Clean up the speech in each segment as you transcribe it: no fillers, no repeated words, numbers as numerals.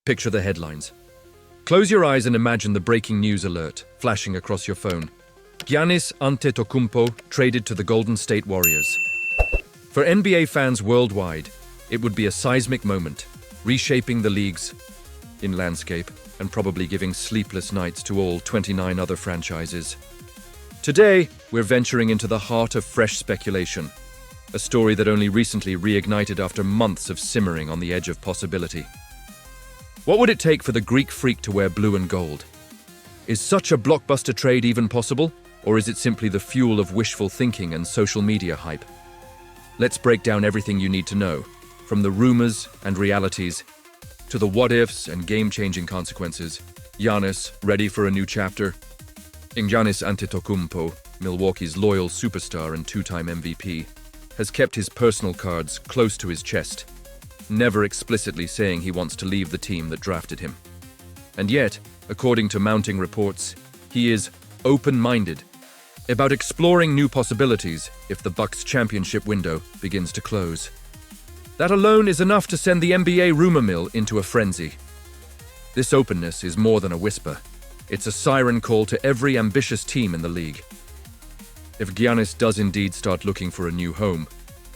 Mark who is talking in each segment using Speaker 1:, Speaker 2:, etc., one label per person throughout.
Speaker 1: Picture the headlines. Close your eyes and imagine the breaking news alert flashing across your phone. Giannis Antetokounmpo traded to the Golden State Warriors. For NBA fans worldwide, it would be a seismic moment, reshaping the league's landscape and probably giving sleepless nights to all 29 other franchises. Today, we're venturing into the heart of fresh speculation, a story that only recently reignited after months of simmering on the edge of possibility. What would it take for the Greek freak to wear blue and gold? Is such a blockbuster trade even possible, or is it simply the fuel of wishful thinking and social media hype? Let's break down everything you need to know, from the rumors and realities to the what-ifs and game-changing consequences. Giannis, ready for a new chapter? Giannis Antetokounmpo, Milwaukee's loyal superstar and two-time MVP, has kept his personal cards close to his chest, never explicitly saying he wants to leave the team that drafted him. And yet, according to mounting reports, he is open-minded about exploring new possibilities if the Bucks' championship window begins to close. That alone is enough to send the NBA rumor mill into a frenzy. This openness is more than a whisper. It's a siren call to every ambitious team in the league. If Giannis does indeed start looking for a new home,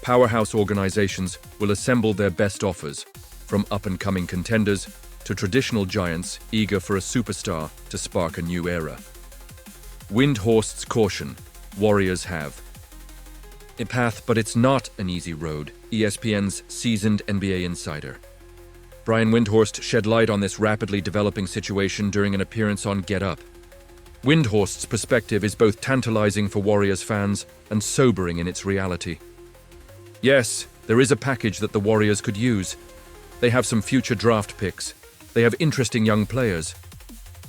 Speaker 1: powerhouse organizations will assemble their best offers, from up-and-coming contenders to traditional giants eager for a superstar to spark a new era. Windhorst's caution, Warriors have a path, but it's not an easy road, ESPN's seasoned NBA insider Brian Windhorst shed light on this rapidly developing situation during an appearance on Get Up. Windhorst's perspective is both tantalizing for Warriors fans and sobering in its reality. Yes, there is a package that the Warriors could use. They have some future draft picks. They have interesting young players.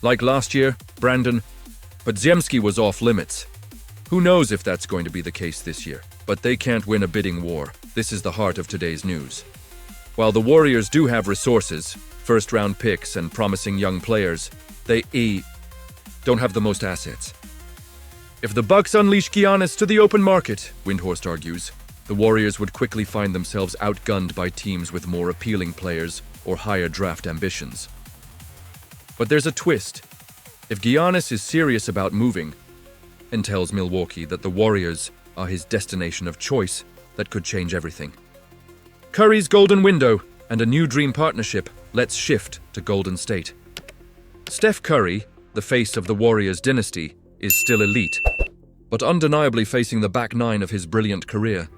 Speaker 1: Like last year, Brandon, but Ziemski was off limits. Who knows if that's going to be the case this year? But they can't win a bidding war. This is the heart of today's news. While the Warriors do have resources, first-round picks and promising young players, they don't have the most assets. If the Bucks unleash Giannis to the open market, Windhorst argues, the Warriors would quickly find themselves outgunned by teams with more appealing players or higher draft ambitions. But there's a twist. If Giannis is serious about moving and tells Milwaukee that the Warriors are his destination of choice, that could change everything. Curry's golden window and a new dream partnership. Let's shift to Golden State. Steph Curry, the face of the Warriors dynasty, is still elite, but undeniably facing the back nine of his brilliant career.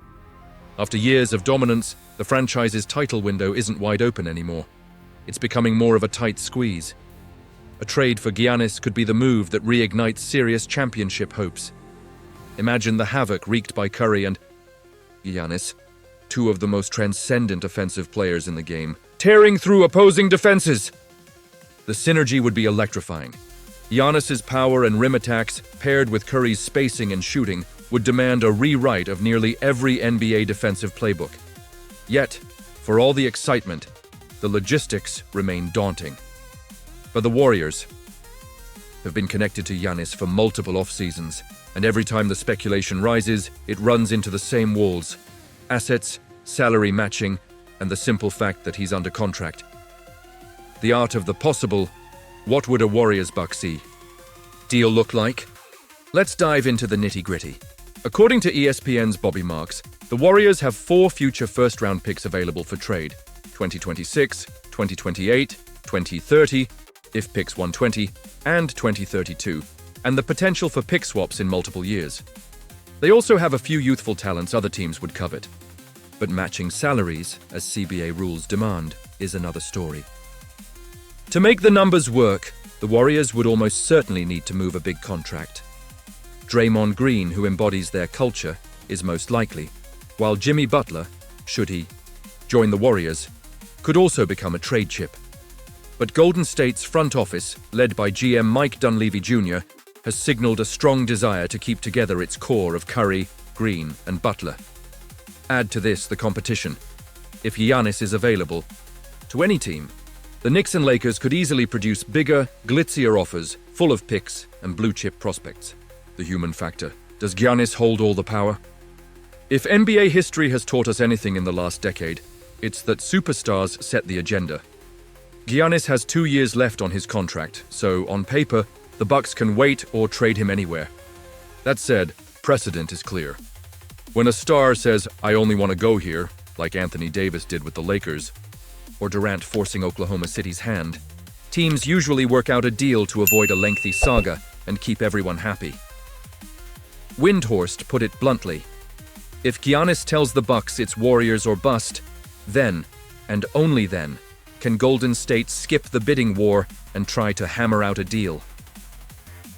Speaker 1: After years of dominance, the franchise's title window isn't wide open anymore. It's becoming more of a tight squeeze. A trade for Giannis could be the move that reignites serious championship hopes. Imagine the havoc wreaked by Curry and Giannis, two of the most transcendent offensive players in the game, tearing through opposing defenses. The synergy would be electrifying. Giannis's power and rim attacks, paired with Curry's spacing and shooting, would demand a rewrite of nearly every NBA defensive playbook. Yet, for all the excitement, the logistics remain daunting. But the Warriors have been connected to Giannis for multiple off-seasons, and every time the speculation rises, it runs into the same walls: assets, salary matching, and the simple fact that he's under contract. The art of the possible. What would a Warriors-Bucks deal look like? Let's dive into the nitty-gritty. According to ESPN's Bobby Marks, the Warriors have 4 future first-round picks available for trade: 2026, 2028, 2030, if picks 120, and 2032, and the potential for pick swaps in multiple years. They also have a few youthful talents other teams would covet. But matching salaries, as CBA rules demand, is another story. To make the numbers work, the Warriors would almost certainly need to move a big contract. Draymond Green, who embodies their culture, is most likely, while Jimmy Butler, should he join the Warriors, could also become a trade chip. But Golden State's front office, led by GM Mike Dunleavy Jr., has signaled a strong desire to keep together its core of Curry, Green, and Butler. Add to this the competition. If Giannis is available to any team, the Knicks and Lakers could easily produce bigger, glitzier offers, full of picks and blue-chip prospects. The human factor. Does Giannis hold all the power? If NBA history has taught us anything in the last decade, it's that superstars set the agenda. Giannis has 2 years left on his contract, so on paper, the Bucks can wait or trade him anywhere. That said, precedent is clear. When a star says, "I only want to go here," like Anthony Davis did with the Lakers, or Durant forcing Oklahoma City's hand, teams usually work out a deal to avoid a lengthy saga and keep everyone happy. Windhorst put it bluntly, if Giannis tells the Bucks it's Warriors or bust, then, and only then, can Golden State skip the bidding war and try to hammer out a deal.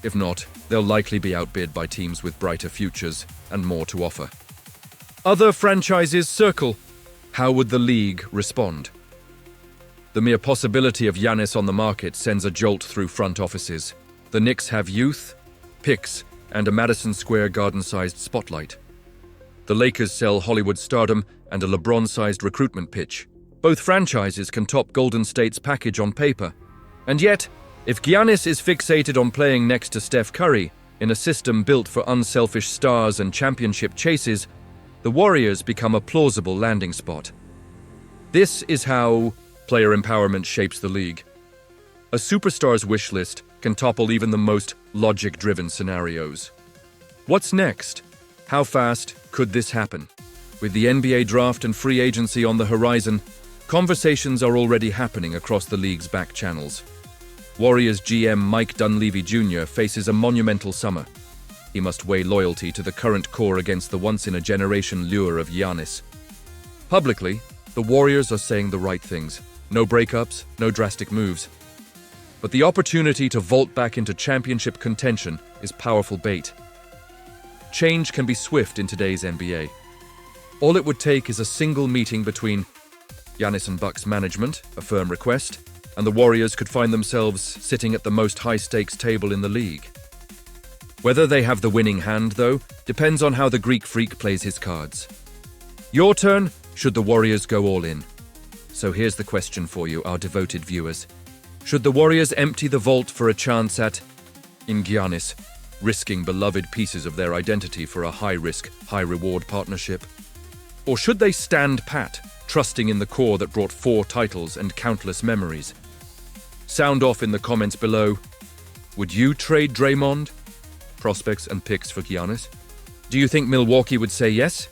Speaker 1: If not, they'll likely be outbid by teams with brighter futures and more to offer. Other franchises circle. How would the league respond? The mere possibility of Giannis on the market sends a jolt through front offices. The Knicks have youth, picks, and a Madison Square Garden-sized spotlight. The Lakers sell Hollywood stardom and a LeBron-sized recruitment pitch. Both franchises can top Golden State's package on paper. And yet, if Giannis is fixated on playing next to Steph Curry in a system built for unselfish stars and championship chases, the Warriors become a plausible landing spot. This is how player empowerment shapes the league. A superstar's wish list can topple even the most logic-driven scenarios. What's next? How fast could this happen? With the NBA draft and free agency on the horizon, conversations are already happening across the league's back channels. Warriors GM Mike Dunleavy Jr. faces a monumental summer. He must weigh loyalty to the current core against the once-in-a-generation lure of Giannis. Publicly, the Warriors are saying the right things. No breakups, no drastic moves. But the opportunity to vault back into championship contention is powerful bait. Change can be swift in today's NBA. All it would take is a single meeting between Giannis and Bucks management, a firm request, and the Warriors could find themselves sitting at the most high-stakes table in the league. Whether they have the winning hand, though, depends on how the Greek freak plays his cards. Your turn, should the Warriors go all in. So here's the question for you, our devoted viewers. Should the Warriors empty the vault for a chance at, in Giannis, risking beloved pieces of their identity for a high-risk, high-reward partnership? Or should they stand pat, trusting in the core that brought 4 titles and countless memories? Sound off in the comments below. Would you trade Draymond, prospects and picks for Giannis? Do you think Milwaukee would say yes?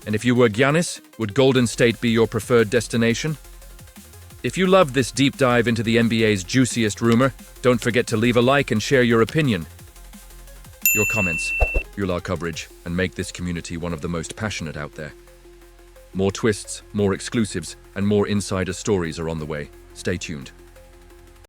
Speaker 1: And if you were Giannis, would Golden State be your preferred destination? If you loved this deep dive into the NBA's juiciest rumor, don't forget to leave a like and share your opinion. Your comments fuel our coverage and make this community one of the most passionate out there. More twists, more exclusives, and more insider stories are on the way. Stay tuned.